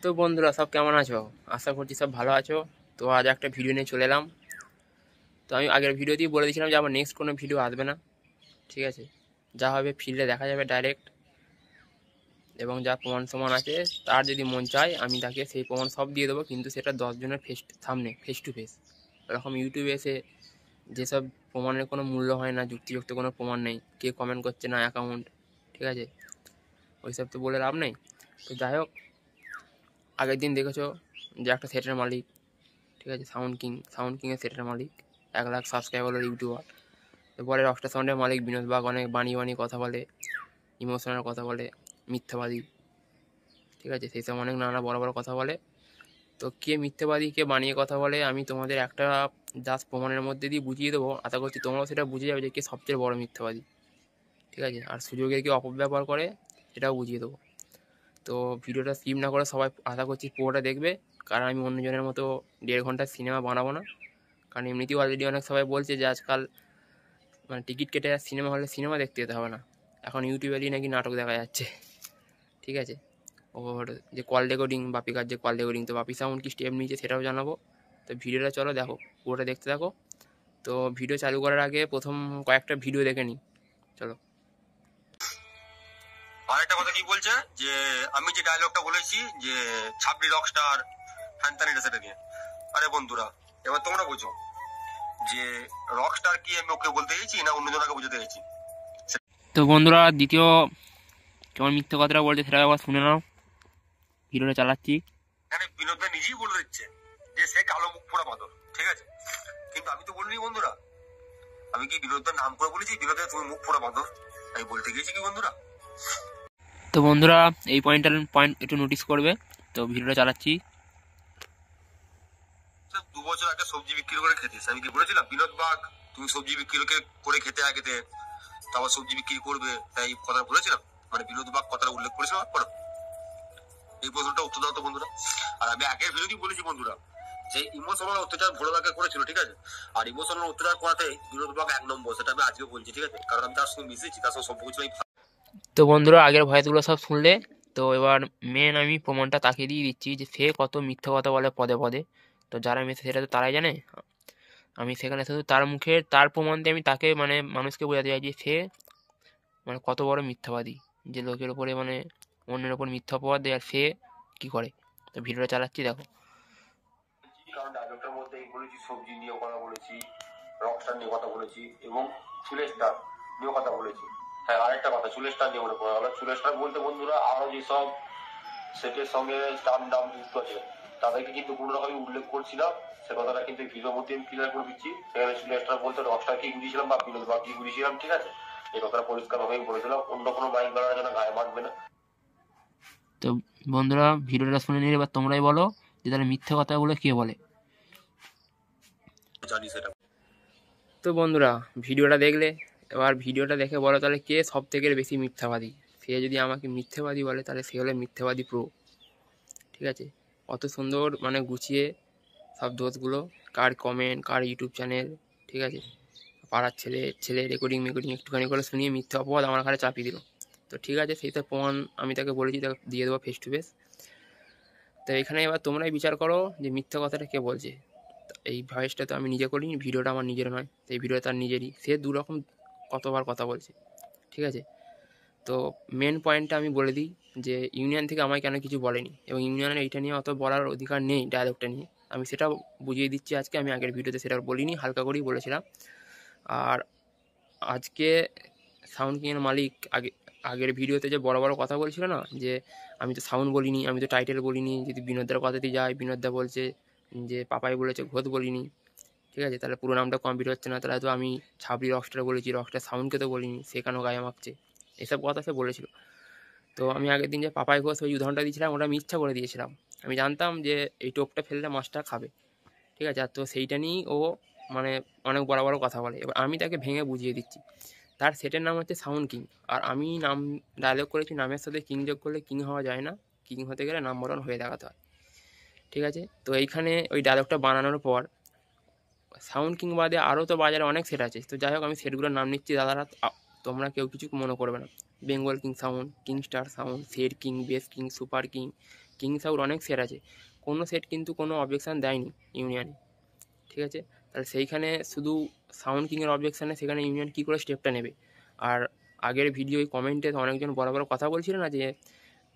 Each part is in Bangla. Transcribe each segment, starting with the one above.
তো বন্ধুরা সব কেমন আছো? আশা করছি সব ভালো আছো। তো আজ একটা ভিডিও নিয়ে চলে এলাম। তো আমি আগের ভিডিওতেই বলে দিয়েছিলাম যে আমার নেক্সট কোনো ভিডিও আসবে না, ঠিক আছে? যা হবে ফিল্ডে দেখা যাবে ডাইরেক্ট, এবং যা প্রমাণ সমান আছে তার যদি মন চায় আমি তাকে সেই প্রমাণ সব দিয়ে দেবো, কিন্তু সেটা 10 জনের সামনে ফেস টু ফেস। এরকম ইউটিউবে এসে যেসব প্রমাণের কোনো মূল্য হয় না, যুক্তিযুক্ত কোনো প্রমাণ নেই, কে কমেন্ট করছে না অ্যাকাউন্ট, ঠিক আছে, ওইসব তো বলে লাভ নেই। তো যাই হোক, আগের দিন দেখেছো যে একটা সেটের মালিক, ঠিক আছে, সাউন্ড কিংয়ের সেটের মালিক, 1 লাখ সাবস্ক্রাইবার ইউটিউবার। এরপরে রকস্টার সাউন্ডের মালিক বিনোদ বাগ অনেক বানিয়ে কথা বলে, ইমোশনাল কথা বলে, মিথ্যাবাদী, ঠিক আছে, সেই সব অনেক নানা বড় বড় কথা বলে। তো কে মিথ্যাবাদী, কে বানিয়ে কথা বলে, আমি তোমাদের একটা জাস্ট প্রমাণের মধ্যে দিয়ে বুঝিয়ে দেবো। আশা করছি তোমরাও সেটা বুঝে যাবে যে কে সবচেয়ে বড় মিথ্যাবাদী, ঠিক আছে, আর সুযোগের কে অপব্যবহার করে সেটাও বুঝিয়ে দেবো। তো ভিডিওটা স্কিপ না করে সবাই আশা করছি পুরোটা দেখবে, কারণ আমি অন্যজনের মতো 1.5 ঘন্টার সিনেমা বানাবো না। কারণ এমনিতেও অলরেডি অনেক সবাই বলছে যে আজকাল মানে টিকিট কেটে সিনেমা হলে সিনেমা দেখতে যেতে হবে না, এখন ইউটিউবেরই নাকি নাটক দেখা যাচ্ছে, ঠিক আছে। ওর যে কল রেকর্ডিং, বাপিকার যে কল রেকর্ডিং, তো বাপি সাউন্ড কি স্টেপ নিয়েছে সেটাও জানাবো। তো ভিডিওটা চলো দেখো, পুরোটা দেখতে থাকো। তো ভিডিও চালু করার আগে প্রথম কয়েকটা ভিডিও দেখে নিই, চলো। আরেকটা কথা কি বলছে যে আমি যে ডায়লগটা বলেছি যে ছাপড়ি রকস্টার ফ্যান্টানি সেটা নিয়ে, আরে বন্ধুরা এবার তোমরা বুঝো যে রকস্টার কি আমি ওকে বলতে গেছি না অন্যজনকে বুঝতে গেছি। তো বন্ধুরা দ্বিতীয় কেমন মিথ্যে কথাটা বলছে সেটা আবার শুনে নাও, ভিডিওটা চালাচ্ছি। এখানে বিনোদন নিজেই বলে দিচ্ছে যে সে কালো মুখ পোড়া বাঁদর, ঠিক আছে, কিন্তু আমি তো বলিনি বন্ধুরা। আমি কি বিনোদন নাম করে বলেছি বিনোদন তুমি মুখ পোড়া বাঁদর? আমি বলতে গেছি কি বন্ধুরা? তো বন্ধুরা এই পয়েন্ট একটু নোটিস করবে। তো ভিডিওটা চালাচ্ছি। 2 বছর আগে সবজি বিক্রি করে খেতিস, আমি কি বলেছিলাম বিনোদ বাগ তুমি সবজি বিক্রি করে খেতে আগে তারপর সবজি বিক্রি করবে, তাই কথা বলেছিলাম? মানে বিনোদ বাগ কথাটা উল্লেখ করেছিলাম পরে? এই প্রশ্নটা উত্তর দাও তো বন্ধুরা। আর আমি আগের ভিডিওতেই বলেছি বন্ধুরা যে ইমোশনাল অত্যাচার ভোলাবাগে করেছিল, ঠিক আছে, আর ইমোশনাল অত্যাচার করাতে বিনোদ বাগ 1 নম্বর, সেটা আমি আজকে বলছি, ঠিক আছে, কারণ আমি তার সঙ্গে মিশেছি, তার সঙ্গে সবকিছু আমি। তো বন্ধুরা আগের ভয়েসগুলো সব শুনলে, তো এবার মেন আমি প্রমাণটা তাকে দিয়ে দিচ্ছি যে সে কত মিথ্যা কথা বলে পদে পদে। তো যারা মেসে সেটা তো তারাই জানে, আমি সেখানে শুধু তার মুখের তার প্রমাণ দিয়ে আমি তাকে মানে মানুষকে বোঝাতে চাই যে সে মানে কত বড় মিথ্যাবাদী, যে লোকের ওপরে মানে অন্যের ওপর মিথ্যা অপবাদ দেয় আর সে কি করে। তো ভিডিওটা চালাচ্ছি দেখো। কারণ ডায়লগটার মধ্যে বলেছি সবজি নিয়ে কথা বলেছি, রকস্টার নিয়ে কথা বলেছি এবং চুলেস্টার নিয়ে কথা বলেছি। হ্যাঁ আরেকটা কথা, চুলেস্টার নিয়ে মনে পড়ে গেল। চুলেস্টার বলতে বন্ধুরা আরো যেসব সেটের সঙ্গে স্টার নাম যুক্ত আছে তাদেরকে কিন্তু কোনো রকমই উল্লেখ করছি না, সে কথাটা কিন্তু ভিডিওর মধ্যে আমি ক্লিয়ার করে দিচ্ছি। সেখানে চুলেস্টার বলতে রকস্টার কি বুঝিয়েছিলাম বা বিনোদ বা কি বুঝিয়েছিলাম, ঠিক আছে, এই কথাটা পরিষ্কার ভাবেই বলেছিলাম, অন্য কোনো মাইক বাড়ানোর জন্য গায়ে মাখবে না। তো বন্ধুরা ভিডিওটা শুনে নিলে এবার তোমরাই বলো যে তাহলে মিথ্যা কথাগুলো কে বলে। জানি সেটা। তো বন্ধুরা ভিডিওটা দেখলে, এবার ভিডিওটা দেখে বলো তাহলে কে সব থেকে বেশি মিথ্যাবাদী। সে যদি আমাকে মিথ্যাবাদী বলে তাহলে সে হলে মিথ্যাবাদী প্রো, ঠিক আছে। অত সুন্দর মানে গুছিয়ে সব দোষগুলো, কার কমেন্ট, কার ইউটিউব চ্যানেল, ঠিক আছে, পাড়ার ছেলে রেকর্ডিং একটুখানি করে শুনিয়ে মিথ্যা অপবাদ আমার ঘাড়ে চাপিয়ে দিল। তো ঠিক আছে, সেই তো প্রমাণ আমি তাকে বলেছি, তাকে দিয়ে দেবো ফেস টু ফেস। তো এখানে এবার তোমরাই বিচার করো যে মিথ্যা কথাটা কে বলছে। এই ভয়েসটা তো আমি নিজে করিনি, ভিডিওটা আমার নিজের নয়, এই ভিডিওটা তার নিজেরই। সে দুরকম কতবার কথা বলছে, ঠিক আছে। তো মেন পয়েন্টটা আমি বলে দিই যে ইউনিয়ন থেকে আমায় কেন কিছু বলেনি, এবং ইউনিয়নের এইটা নিয়ে অত বলার অধিকার নেই, ডায়লগটা নিয়ে আমি সেটা বুঝিয়ে দিচ্ছি আজকে। আমি আগের ভিডিওতে সেটা বলিনি, হালকা করেই বলেছিলাম। আর আজকে সাউন্ড কিংয়ের মালিক আগের ভিডিওতে যে বড় বড় কথা বলছিল না, যে আমি তো সাউন্ড বলিনি, আমি তো টাইটেল বলিনি, যদি বিনোদদার কথাতেই যায় বিনোদদা বলছে যে পাপাই বলেছে ঘোষ বলিনি, ঠিক আছে, তাহলে পুরো নামটা কমপ্লিট হচ্ছে না, তাহলে তো আমি ছাবড়ি রকস্টার বলেছি, রকস্টার সাউন্ডকে তো বলিনি, সেখানেও গায়ে মাখছে, এসব কথা সে বলেছিল। তো আমি আগের দিন যে পাপাই ঘোষ ওই উদাহরণটা দিয়েছিলাম ওটা আমি ইচ্ছা করে দিয়েছিলাম, আমি জানতাম যে এই টোপটা ফেললে মাছটা খাবে, ঠিক আছে। আর তো সেইটা নিয়েই ও মানে অনেক বড় বড় কথা বলে। এবার আমি তাকে ভেঙে বুঝিয়ে দিচ্ছি, তার সেটের নাম হচ্ছে সাউন্ড কিং, আর আমি নাম ডায়লগ করেছি নামের সাথে কিং যোগ করলে কিং হওয়া যায় না, কিং হতে গেলে নাম্বার 1 হয়ে দেখাতে হয়, ঠিক আছে। তো এইখানে ওই ডায়লগটা বানানোর পর সাউন্ড কিং বাদে আরও তো বাজারে অনেক সেট আছে। তো যাই হোক আমি সেটগুলোর নাম নিচ্ছি, দাদারা তোমরা কেউ কিছু মনে করবে না। Bengal king sound, king star sound, set king, base king, super king, king sour অনেক সেট আছে, কোনো সেট কিন্তু কোনো অবজেকশান দেয়নি ইউনিয়নে, ঠিক আছে। তাহলে সেইখানে শুধু সাউন্ড কিংয়ের অবজেকশানে সেখানে ইউনিয়ন কী করে স্টেপটা নেবে। আর আগের ভিডিওয় কমেন্টে অনেকজন বড় বড় কথা বলছিল না যে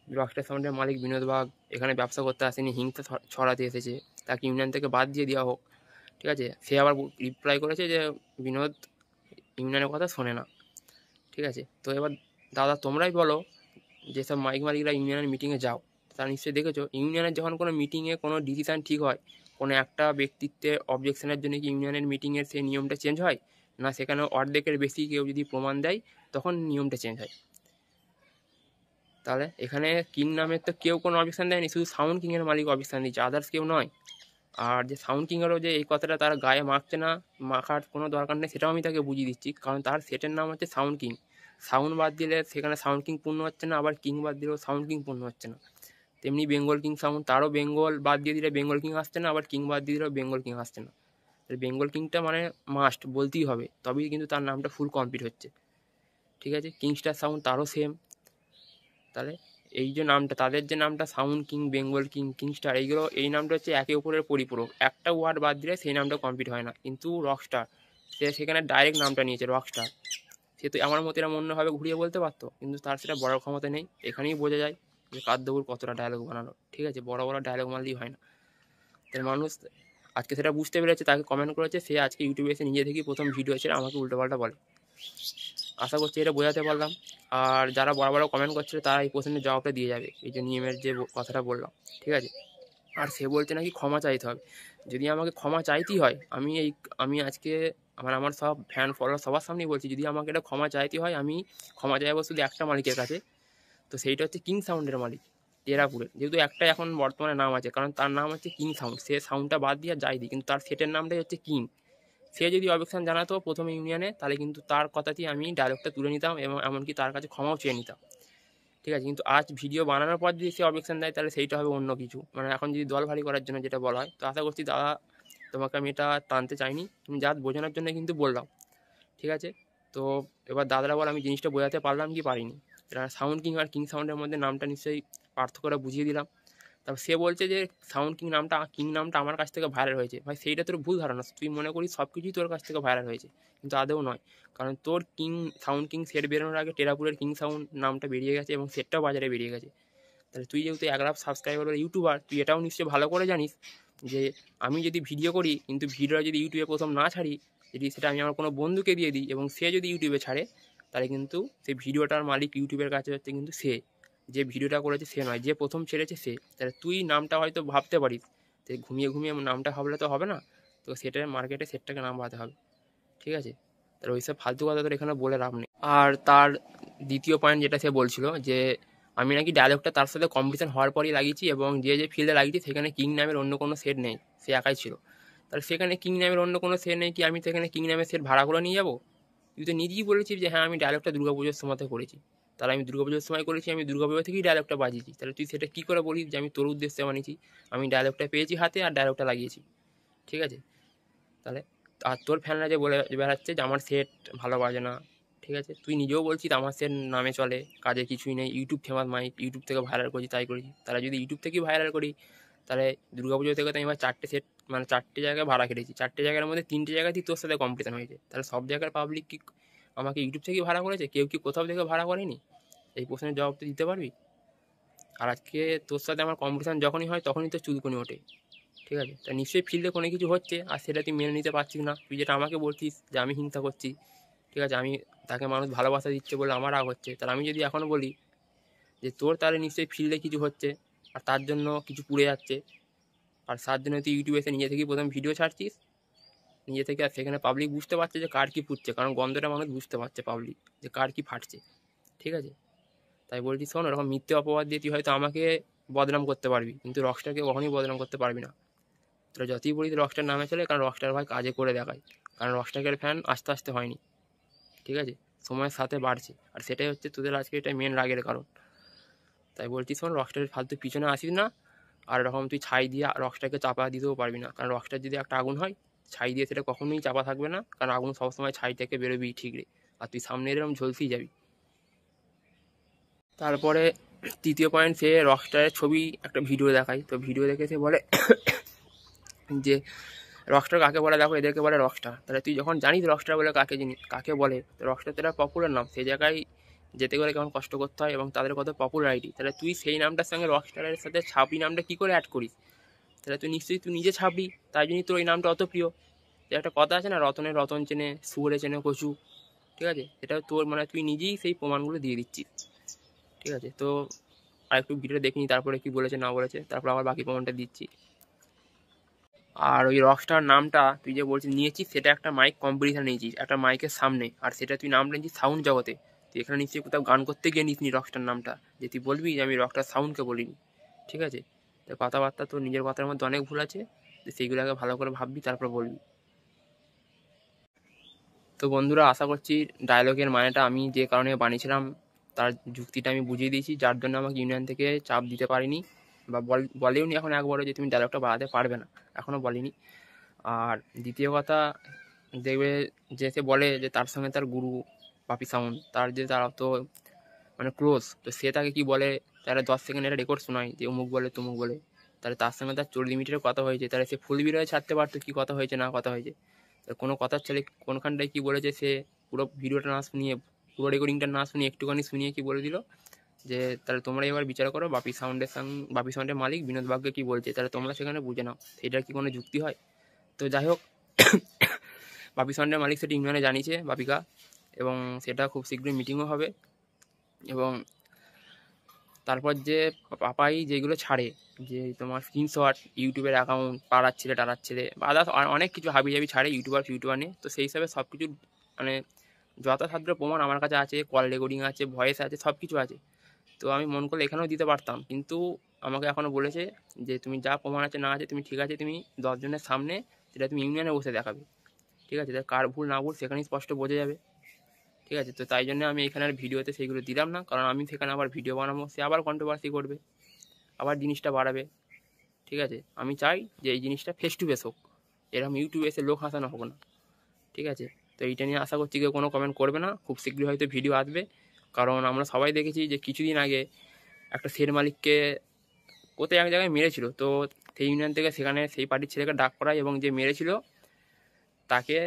রকস্টার সাউন্ডের মালিক বিনোদ বাগ এখানে ব্যবসা করতে আসেনি, হিংসা ছড়াতে এসেছে, তাকে ইউনিয়ন থেকে বাদ দিয়ে দেওয়া হোক, ঠিক আছে। সে আবার রিপ্লাই করেছে যে বিনোদ ইউনিয়নের কথা শোনে না, ঠিক আছে। তো এবার দাদা তোমরাই বলো, যেসব মাইক মালিকরা ইউনিয়নের মিটিংয়ে যাও, তারা নিশ্চয়ই দেখেছো ইউনিয়নের যখন কোনো মিটিংয়ে কোনো ডিসিশান ঠিক হয়, কোনো একটা ব্যক্তিত্বের অবজেকশনের জন্য কি ইউনিয়নের মিটিংয়ের সেই নিয়মটা চেঞ্জ হয় না, সেখানে অর্ধেকের বেশি কেউ যদি প্রমাণ দেয় তখন নিয়মটা চেঞ্জ হয়। তাহলে এখানে কিং নামের তো কেউ কোনো অবজেকশন দেয়নি, শুধু সাউন্ড কিংয়ের মালিক অবজেকশন দিচ্ছে, আদার্স কেউ নয়। আর যে সাউন্ড কিংয়েরও যে এই কথাটা তার গায়ে মাখছে না, মাখার কোনো দরকার নেই, সেটাও আমি তাকে বুঝিয়ে দিচ্ছি, কারণ তার সেটের নাম হচ্ছে সাউন্ড কিং। সাউন্ড বাদ দিলে সেখানে সাউন্ড কিং পূর্ণ হচ্ছে না, আবার কিং বাদ দিলেও সাউন্ড কিং পূর্ণ হচ্ছে না। তেমনি বেঙ্গল কিং সাউন্ড, তারও বেঙ্গল বাদ দিয়ে দিলে বেঙ্গল কিং আসছে না, আবার কিং বাদ দিয়ে দিলেও বেঙ্গল কিং আসছে না। বেঙ্গল কিংটা মানে মাস্ট বলতেই হবে, তবেই কিন্তু তার নামটা ফুল কমপ্লিট হচ্ছে, ঠিক আছে। কিংস্টার সাউন্ড তারও সেম। তাহলে এই যে নামটা, তাদের যে নামটা সাউন্ড কিং, বেঙ্গল কিং, কিংস্টার, এইগুলো এই নামটা হচ্ছে একে অপরের পরিপূরক, একটা ওয়ার্ড বাদ দিলে সেই নামটা কমপ্লিট হয় না। কিন্তু রকস্টার সে সেখানে ডাইরেক্ট নামটা নিয়েছে রকস্টার, সে তো আমার মতো এরকম অন্যভাবে ঘুরিয়ে বলতে পারতো, কিন্তু তার সেটা বড় ক্ষমতা নেই। এখানেই বোঝা যায় যে কাদ্দবুর কতটা ডায়লগ বানানো, ঠিক আছে। বড় বড় ডায়লগ মানলেই হয় না। তাই মানুষ আজকে সেটা বুঝতে পেরেছে, তাকে কমেন্ট করেছে, সে আজকে ইউটিউবে এসে নিজে থেকেই প্রথম ভিডিও ছেড়ে আমাকে উল্টোপাল্টা বলে। আশা করছি এটা বোঝাতে পারলাম। আর যারা বড় বড় কমেন্ট করছিল তারা এই প্রশ্নের জবাবটা দিয়ে যাবে, এই যে নিয়মের যে কথাটা বললাম, ঠিক আছে। আর সে বলছে নাকি ক্ষমা চাইতে হবে। যদি আমাকে ক্ষমা চাইতেই হয়, আমি আজকে আমার সব ফ্যান ফলোয়ার সবার সামনেই বলছি, যদি আমাকে এটা ক্ষমা চাইতে হয়, আমি ক্ষমা চাইবো শুধু একটা মালিকের কাছে, তো সেইটা হচ্ছে কিং সাউন্ডের মালিক টেরাপুরের, যেহেতু একটা এখন বর্তমানে নাম আছে, কারণ তার নাম হচ্ছে কিং সাউন্ড, সে সাউন্ডটা বাদ দিয়ে যাই দিই, কিন্তু তার সেটের নামটাই হচ্ছে কিং। সে যদি অবজেকশন জানাতো প্রথমে ইউনিয়নে, তাহলে কিন্তু তার কথাতেই আমি ডায়লগটা তুলে নিতাম এবং এমনকি তার কাছে ক্ষমাও চেয়ে নিতাম, ঠিক আছে। কিন্তু আজ ভিডিও বানানোর পর যদি সে অবজেকশন দেয়, তাহলে সেইটা হবে অন্য কিছু, মানে এখন যদি দল ভারী করার জন্য যেটা বলা হয়। তো আশা করছি দাদা, তোমাকে আমি এটা টানতে চাইনি, তুমি জাস্ট বোঝানোর জন্য কিন্তু বললাম, ঠিক আছে। তো এবার দাদারা বল আমি জিনিসটা বোঝাতে পারলাম কি পারিনি। এটা সাউন্ড কিং আর কিং সাউন্ডের মধ্যে নামটা নিশ্চয়ই পার্থক্যটা বুঝিয়ে দিলাম। তারপর সে বলছে যে সাউন্ড কিং নামটা আমার কাছ থেকে ভাইরাল হয়েছে। ভাই সেইটা তোর ভুল ধারণা, তুই মনে করিস সব কিছুই তোর কাছ থেকে ভাইরাল হয়েছে, কিন্তু আদৌ নয়। কারণ তোর সাউন্ড কিং সেট বেরোনোর আগে টেরাপুরের কিং সাউন্ড নামটা বেরিয়ে গেছে এবং সেটটাও বাজারে বেরিয়ে গেছে। তাহলে তুই যেহেতু 1 লাখ সাবস্ক্রাইবারের ইউটিউবার, তুই এটাও নিশ্চয়ই ভালো করে জানিস যে আমি যদি ভিডিও করি, কিন্তু ভিডিওটা যদি ইউটিউবে প্রথম না ছাড়ি, যদি সেটা আমি আমার কোনো বন্ধুকে দিয়ে দিই এবং সে যদি ইউটিউবে ছাড়ে, তাহলে কিন্তু সেই ভিডিওটার মালিক ইউটিউবের কাছে হচ্ছে কিন্তু সে, যে ভিডিওটা করেছে সে নয়, যে প্রথম ছেড়েছে সে। তাহলে তুই নামটা হয়তো ভাবতে পারিস, তো ঘুমিয়ে ঘুমিয়ে নামটা ভাবলে তো হবে না, তো সেটার মার্কেটে সেটটাকে নাম বাড়াতে হবে, ঠিক আছে। তাহলে ওইসব ফালতু কথা তোর এখানে বলে লাভ নেই। আর তার দ্বিতীয় পয়েন্ট যেটা সে বলছিল যে আমি নাকি ডায়লগটা তার সাথে কম্পিটিশন হওয়ার পরই লাগিয়েছি এবং যে ফিল্ডে লাগিয়েছি সেখানে কিং নামের অন্য কোনো সেট নেই, সে একাই ছিল। তাহলে সেখানে কিং নামের অন্য কোনো সেট নেই কি আমি সেখানে কিং নামের সেট ভাড়া করে নিয়ে যাবো? তুই তো নিজেই বলেছিস যে হ্যাঁ আমি ডায়লগটা দুর্গাপুজোর সময়তে করেছি। তাহলে আমি দুর্গাপুজোর সময় করেছি, আমি দুর্গাপুজো থেকেই ডায়লগটা বাজিয়েছি, তাহলে তুই সেটা কী করে বলিস যে আমি তোর উদ্দেশ্যে বানিয়েছি? আমি ডায়লগটা পেয়েছি হাতে আর ডায়লগটা লাগিয়েছি, ঠিক আছে। তাহলে আর তোর ফ্যানরা যে বলে বেড়াচ্ছে যে আমার সেট ভালো বাজে না, ঠিক আছে, তুই নিজেও বলছিস আমার সেট নামে চলে, কাজে কিছুই নেই, ইউটিউব ফেমাস মাইক, ইউটিউব থেকে ভাইরাল করেছি তাই করেছি। তাহলে যদি ইউটিউব থেকেই ভাইরাল করি, তাহলে দুর্গাপুজো থেকে তো আমি এবার 4টে সেট মানে 4টে জায়গায় ভাড়া কেটেছি, 4টে জায়গার মধ্যে 3টে জায়গাতেই তোর সাথে কম্পিটিশন হয়েছে, তাহলে সব জায়গার পাবলিক কি আমাকে ইউটিউব থেকেই ভাড়া করেছে? কেউ কি কোথাও থেকে ভাড়া করেনি? এই প্রশ্নের জবাব তো দিতে পারবি। আর আজকে তোর সাথে আমার কম্পিটিশন যখনই হয় তখনই তো চুলকুনি ওঠে, ঠিক আছে। তা নিশ্চয়ই ফিল্ডে কোনো কিছু হচ্ছে আর সেটা তুই মেনে নিতে পারছিস না, তুই যেটা আমাকে বলছিস যে আমি হিংসা করছি, ঠিক আছে, আমি তাকে মানুষ ভালোবাসা দিচ্ছে বলে আমার রাগ হচ্ছে। তাহলে আমি যদি এখনও বলি যে তোর তাহলে নিশ্চয়ই ফিল্ডে কিছু হচ্ছে আর তার জন্য কিছু পুড়ে যাচ্ছে, আর তার জন্য তুই ইউটিউবে এসে নিজে থেকেই প্রথম ভিডিও ছাড়ছিস নিজে থেকে, আর সেখানে পাবলিক বুঝতে পারছে যে কার কী ফুটছে, কারণ গন্ধটা মানুষ বুঝতে পারছে পাবলিক যে কার কী ফাটছে, ঠিক আছে। তাই বলছি শোন, ওরকম মিথ্যে অপবাদ দিয়ে তুই হয়তো আমাকে বদনাম করতে পারবি, কিন্তু রকস্টারকে কখনোই বদনাম করতে পারবি না। তোরা যতই বলিস রকস্টার নামে চলে, কারণ রকস্টার ভাই কাজে করে দেখায়, কারণ রকস্টারের ফ্যান আস্তে আস্তে হয়নি, ঠিক আছে, সময়ের সাথে বাড়ছে, আর সেটাই হচ্ছে তোদের আজকে এটা মেন রাগের কারণ। তাই বলছি শোন, রকস্টারের ফালতু পিছনে আসিস না, আর এরকম তুই ছাই দিয়ে রকস্টারকে চাপা দিতেও পারবি না, কারণ রকস্টার যদি একটা আগুন হয়, ছাই দিয়ে সেটা কখনোই চাপা থাকবে না, কারণ আগুন সবসময় ছাই থেকে বেরোবি ঠিক রে, আর তুই সামনে এরকম ঝলসেই যাবি। তারপরে তৃতীয় পয়েন্ট, সে রকস্টারের ছবি একটা ভিডিও দেখায়, তো ভিডিও দেখে সে বলে যে রকস্টার কাকে বলে, দেখো এদেরকে বলে রকস্টার। তাহলে তুই যখন জানিস রকস্টার বলে কাকে বলে, তো রকস্টার তো একটা পপুলার নাম, সেই জায়গায় যেতে গেলে কেমন কষ্ট করতে হয় এবং তাদের কত পপুলারিটি, তাহলে তুই সেই নামটার সঙ্গে রকস্টারের সাথে ছাপড়ি নামটা কী করে অ্যাড করিস? তাহলে তুই নিশ্চয়ই তুই নিজে ছাপড়ি, তাই জন্যই তোর ওই নামটা অত প্রিয়। যে একটা কথা আছে না, রতনের রতন চেনে, শুয়োরে চেনে কচু, ঠিক আছে? এটা তোর মানে তুই নিজেই সেই প্রমাণগুলো দিয়ে দিচ্ছিস, ঠিক আছে? তো আর একটু ভিডিওটা দেখিনি তারপরে কি বলেছে না বলেছে, তারপর আবার বাকি প্রমাণটা দিচ্ছি। আর ওই রকস্টার নামটা তুই যে বলছিস নিয়েছিস, সেটা একটা মাইক কম্পিটিশান নিয়েছিস একটা মাইকের সামনে, আর সেটা তুই নামটা নিয়েছিস সাউন্ড জগতে। তুই এখানে নিশ্চয়ই কোথাও গান করতে গিয়ে নিসনি রকস্টার নামটা, যে তুই বলবি যে আমি রকস্টার সাউন্ডকে বলিনি, ঠিক আছে? তো কথাবার্তা তোর নিজের কথার মধ্যে অনেক ভুল আছে, তো সেইগুলোকে ভালো করে ভাববি তারপর বলবি। তো বন্ধুরা, আশা করছি ডায়লগের মানেটা আমি যে কারণে বানিয়েছিলাম তার যুক্তিটা আমি বুঝিয়ে দিয়েছি, যার জন্য আমাকে ইউনিয়ন থেকে চাপ দিতে পারিনি বা বলেও নি এখন একবারও যে তুমি ডায়লগটা বাড়াতে পারবে না, এখনও বলিনি। আর দ্বিতীয় কথা, দেখবে যে সে বলে যে তার সঙ্গে তার গুরু বাপি সাউন্ড, তার যে তারা তো মানে ক্লোজ, তো সে তাকে কি বলে, তারা 10 সেকেন্ড একটা রেকর্ড শোনায় যে অমুক বলে তমুক বলে, তাহলে তার সঙ্গে তার 40 মিনিটের কথা হয়েছে, তাহলে সে ফুল ভিডিও ছাড়তে পারতো কী কথা হয়েছে না কথা হয়েছে। কোনো কথার ছেলে কোনখানটায় কী বলেছে সে পুরো ভিডিওটা না শুনিয়ে, পুরো রেকর্ডিংটা না শুনিয়ে একটুখানি শুনিয়ে কি বলে দিল যে তাহলে তোমরা এবার বিচার করো বাপি সাউন্ডের মালিক বিনোদ বাগকে কী বলছে, তাহলে তোমরা সেখানে বুঝে নাও, সেটার কি কোনো যুক্তি হয়? তো যাই হোক, বাপি সাউন্ডের মালিক সেটি ইউনিয়নে জানিয়েছে বাপিকা, এবং সেটা খুব শীঘ্রই মিটিংও হবে। এবং তারপর যে পাপাই যেগুলো ছাড়ে, যে তোমার স্ক্রিনশট, ইউটিউবের অ্যাকাউন্ট, পাড়ার ছেলে টাড়ার ছেলে বা আদার্স অনেক কিছু হাবিজাবি ছাড়ে ইউটিউবার নিয়ে, তো সেই হিসাবে সব কিছু মানে যথাসাধ্য প্রমাণ আমার কাছে আছে, কল রেকর্ডিং আছে, ভয়েস আছে, সব কিছু আছে। তো আমি মন করলে এখানেও দিতে পারতাম, কিন্তু আমাকে এখনও বলেছে যে তুমি যা প্রমাণ আছে না আছে তুমি ঠিক আছে তুমি 10 জনের সামনে সেটা তুমি ইউনিয়নে বসে দেখাবে, ঠিক আছে? কার ভুল না ভুল সেখানেই স্পষ্ট বোঝা যাবে, ঠিক আছে? তো তাই জন্য আমি এখানে আর ভিডিওতে সেইগুলো দিলাম না, কারণ আমি সেখানে আবার ভিডিও বানাবো, সে আবার কন্ট্রোভার্সি করবে, আবার জিনিসটা বাড়াবে, ঠিক আছে? আমি চাই যে এই জিনিসটা ফেস টু ফেস হোক, এরকম ইউটিউবে এসে লোক হাসানো হোক না, ঠিক আছে? তো এইটা নিয়ে আশা করছি কেউ কোনো কমেন্ট করবে না, খুব শীঘ্রই হয়তো ভিডিও আসবে। কারণ আমরা সবাই দেখেছি যে কিছুদিন আগে একটা শের মালিককে কোথায় এক জায়গায় মেরেছিল, তো সেই ইউনিয়ন থেকে সেখানে সেই পার্টির ছেলেকে ডাক করায় এবং যে মেরেছিল তাকে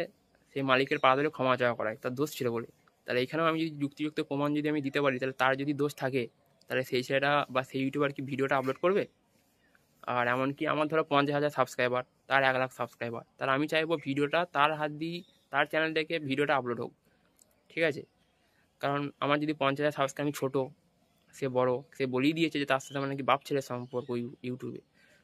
সেই মালিকের পা ধরে ক্ষমা চাওয়া করায়, তার দোষ ছিল বলে। তাহলে এখানেও আমি যদি যুক্তিযুক্ত প্রমাণ যদি আমি দিতে পারি, তাহলে তার যদি দোষ থাকে, তাহলে সেই ছেলেটা বা সেই ইউটিউবার কি ভিডিওটা আপলোড করবে? আর এমনকি আমার ধরো 50,000 সাবস্ক্রাইবার, তার 1 লাখ সাবস্ক্রাইবার, তাহলে আমি চাইবো ভিডিওটা তার হাত দিয়ে তার চ্যানেল থেকে ভিডিওটা আপলোড হোক, ঠিক আছে? কারণ আমার যদি 50,000 সাবস্ক্রাইব, আমি ছোটো, সে বড়, সে বলেই দিয়েছে যে তার সাথে আমার নাকি বাপ ছেলের সম্পর্ক ইউটিউবে।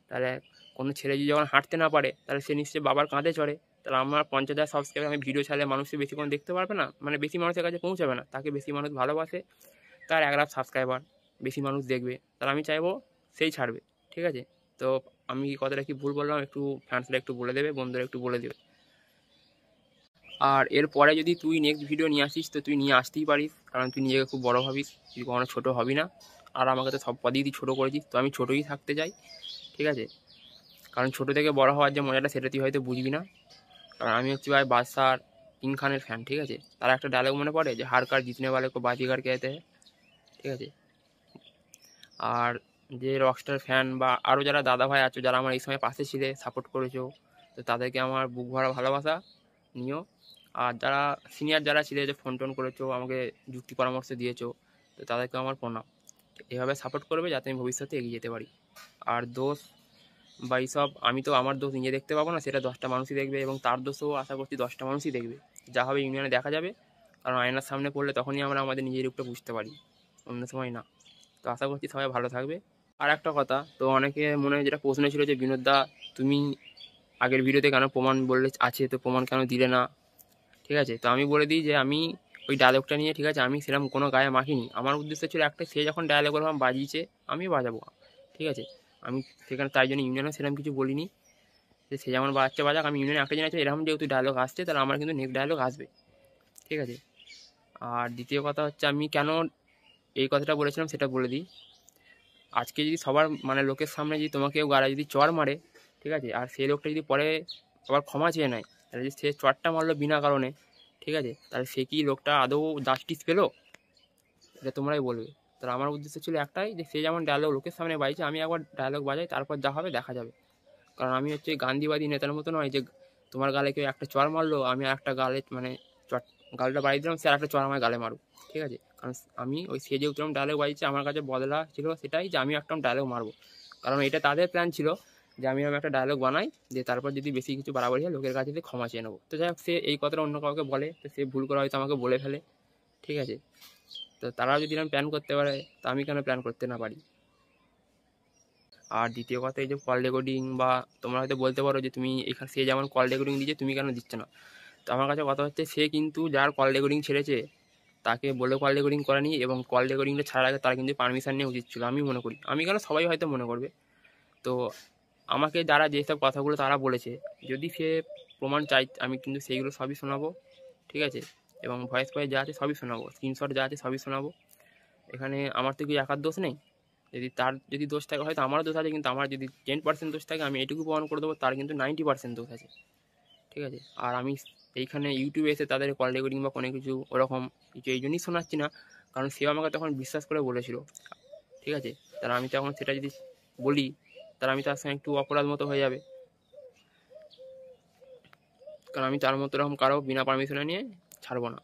তাহলে কোনো ছেলে যদি যখন হাঁটতে না পারে, তাহলে সে নিশ্চয়ই বাবার কাঁধে চড়ে। তাহলে আমার 50,000 সাবস্ক্রাইবার আমি ভিডিও ছাড়লে মানুষকে বেশিক্ষণ দেখতে পারবে না, মানে বেশি মানুষের কাছে পৌঁছাবে না, তাকে বেশি মানুষ ভালোবাসে, তার 1 লাখ সাবস্ক্রাইবার, বেশি মানুষ দেখবে, তাহলে আমি চাইবো সেই ছাড়বে, ঠিক আছে? তো আমি কথাটা কি ভুল বললাম একটু ফ্যান্সরা একটু বলে দেবে, বন্ধুরা একটু বলে দেবে। আর এরপরে যদি তুই নেক্সট ভিডিও নিয়ে আসিস, তো তুই নিয়ে আসতেই পারিস, কারণ তুই নিজেকে খুব বড় ভাবিস, তুই কখনো ছোটো হবি না। আর আমাকে তো সব পদেই তুই ছোটো করেছিস, তো আমি ছোটোই থাকতে চাই, ঠিক আছে? কারণ ছোটো থেকে বড় হওয়ার যে মজাটা সেটা তুই হয়তো বুঝবি না। কারণ আমি হচ্ছি ভাই বাদশার কিং খানের ফ্যান, ঠিক আছে? তার একটা ডায়লগ মনে পড়ে যে হার কার জিতনে वाले को बाजीगर कहते हैं, ঠিক আছে? আর যে রকস্টার ফ্যান বা আরও যারা দাদা ভাই আছো, যারা আমার এই সময় পাশে ছিলে, সাপোর্ট করেছো, তো তাদেরকে আমার বুক ভরা ভালোবাসা নিও। আর যারা সিনিয়র যারা ছিলে, যে ফোন টোন করেছো, আমাকে যুক্তি পরামর্শ দিয়েছো, তো তাদেরকে আমার প্রণাম। এভাবে সাপোর্ট করবে যাতে আমি ভবিষ্যতে এগিয়ে যেতে পারি। আর দোষ বা এইসব আমি তো আমার দোষ নিজে দেখতে পাবো না, সেটা 10টা মানুষই দেখবে, এবং তার দোষও আশা করছি 10টা মানুষই দেখবে। যা হবে ইউনিয়নে দেখা যাবে, কারণ আয়নার সামনে পড়লে তখনই আমরা আমাদের নিজের রূপটা বুঝতে পারি, অন্য সময় না। তো আশা করছি সবাই ভালো থাকবে। আর একটা কথা, তো অনেকে মনে হয় যেটা প্রশ্ন ছিল যে বিনোদদা তুমি আগের ভিডিওতে কেন প্রমাণ বললে আছে, তো প্রমাণ কেন দিলে না, ঠিক আছে? তো আমি বলে দিই যে আমি ওই ডায়লগটা নিয়ে, ঠিক আছে, আমি সেরকম কোনো গায়ে মাখিনি। আমার উদ্দেশ্য ছিল একটা, সে যখন ডায়লগ ওরকম বাজিয়েছে আমিও বাজাবো, ঠিক আছে? আমি সেখানে তাই জন্য ইউনিয়নে সেরকম কিছু বলিনি, যে সে যেমন বাচ্চা বাজাক, আমি ইউনিয়নে একটা জিনিস এরকম যেহেতু ডায়লগ আসছে, তাহলে আমার কিন্তু নেক্সট ডায়লগ আসবে, ঠিক আছে? আর দ্বিতীয় কথা হচ্ছে আমি কেন এই কথাটা বলেছিলাম সেটা বলে দিই। আজকে যদি সবার মানে লোকের সামনে যদি তোমাকে কেউ গাড়ি যদি চড় মারে, ঠিক আছে, আর সেই লোকটা যদি পরে আবার ক্ষমা চেয়ে নেয়, তাহলে যদি সে চড়টা মারলো বিনা কারণে, ঠিক আছে, তাহলে সে কি লোকটা আদৌ জাস্টিস পেলো? এটা তোমরাই বলবে। তো তাহলে আমার উদ্দেশ্য ছিল একটাই, যে সে যেমন ডায়লগ লোকের সামনে বাজছে আমি একবার ডায়লগ বাজাই, তারপর যা হবে দেখা যাবে। কারণ আমি হচ্ছে গান্ধীবাদী নেতার মতো নয় যে তোমার গালে কেউ একটা চড় মারলো আমি আর একটা গালে মানে গালটা বাড়িয়ে দিলাম, সে আর একটা চড় আমার গালে মারুক, ঠিক আছে? কারণ আমি ওই সে যেহেতু ডায়লগ বাজিয়েছে আমার কাছে বদলা ছিল সেটাই যে আমি একটা ডায়লগ মারবো। কারণ এটা তাদের প্ল্যান ছিল যে আমি একটা ডায়লগ বানাই, যে তারপর যদি বেশি কিছু বাড়াবাড়ি হয় লোকের কাছে ক্ষমা চেয়ে নেবো। তো যাই হোক, সে এই কথাটা অন্য কাউকে বলে, তো সে ভুল করে হয়তো আমাকে বলে ফেলে, ঠিক আছে? তো তারা যদি এরকম প্ল্যান করতে পারে তা আমি কেন প্ল্যান করতে না পারি? আর দ্বিতীয় কথা, এই যে কল রেকর্ডিং, বা তোমরা হয়তো বলতে পারো যে তুমি এখানে সে যেমন কল রেকর্ডিং দিচ্ছে তুমি কেন দিচ্ছ না? তো আমার কাছে কথা হচ্ছে, সে কিন্তু যার কল রেকর্ডিং ছেড়েছে তাকে বলে কল রেকর্ডিং করেনি, এবং কল রেকর্ডিংটা ছাড়ার আগে তার কিন্তু পারমিশন নেওয়া উচিত ছিল, আমি মনে করি। আমি কেন, সবাই হয়তো মনে করবে। তো আমাকে যারা যেসব কথাগুলো তারা বলেছে, যদি সে প্রমাণ চাই আমি কিন্তু সেইগুলো সবই শোনাবো, ঠিক আছে? এবং ভয়েস যা আছে সবই শোনাবো, স্ক্রিনশট যা আছে সবই শোনাবো। এখানে আমার তো কি একার দোষ নেই। যদি তার যদি দোষ থাকে হয়তো আমারও দোষ আছে, কিন্তু আমার যদি 10% দোষ থাকে আমি এটুকু প্রমাণ করে দেবো তার কিন্তু 90% দোষ আছে, ঠিক আছে? আর আমি এইখানে ইউটিউবে এসে তাদের কল রেকর্ডিং বা কোনো কিছু ওরকম কিছু এই জন্যই শোনাচ্ছি না, কারণ সেও আমাকে তখন বিশ্বাস করে বলেছিল, ঠিক আছে? তাহলে আমি তখন সেটা যদি বলি তাহলে আমি তার সঙ্গে একটু অপরাধ মতো হয়ে যাবে, কারণ আমি তার মতো এরকম কারো বিনা পারমিশনে নিয়ে ছাড়বো না।